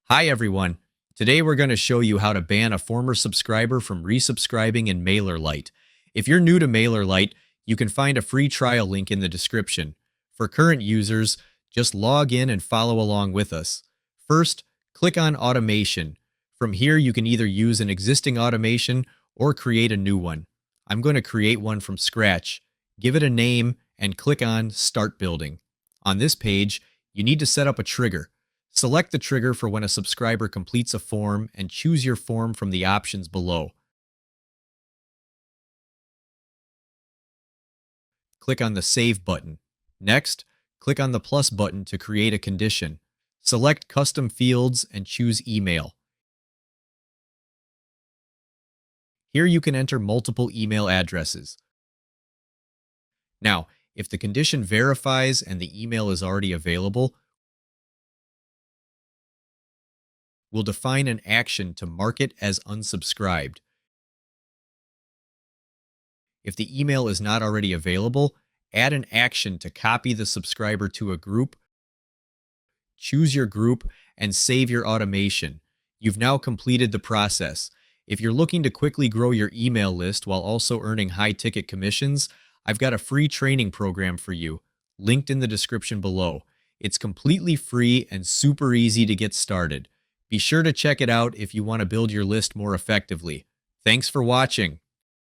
Hi everyone. Today we're going to show you how to ban a former subscriber from resubscribing in MailerLite. If you're new to MailerLite, you can find a free trial link in the description. For current users, just log in and follow along with us. First, click on Automation. From here, you can either use an existing automation or create a new one. I'm going to create one from scratch. Give it a name and click on Start Building. On this page, you need to set up a trigger. Select the trigger for when a subscriber completes a form and choose your form from the options below. Click on the Save button. Next, click on the plus button to create a condition. Select Custom Fields and choose Email. Here you can enter multiple email addresses. Now, if the condition verifies and the email is already available, we'll define an action to mark it as unsubscribed. If the email is not already available, add an action to copy the subscriber to a group, choose your group, and save your automation. You've now completed the process. If you're looking to quickly grow your email list while also earning high-ticket commissions, I've got a free training program for you, linked in the description below. It's completely free and super easy to get started. Be sure to check it out if you want to build your list more effectively. Thanks for watching.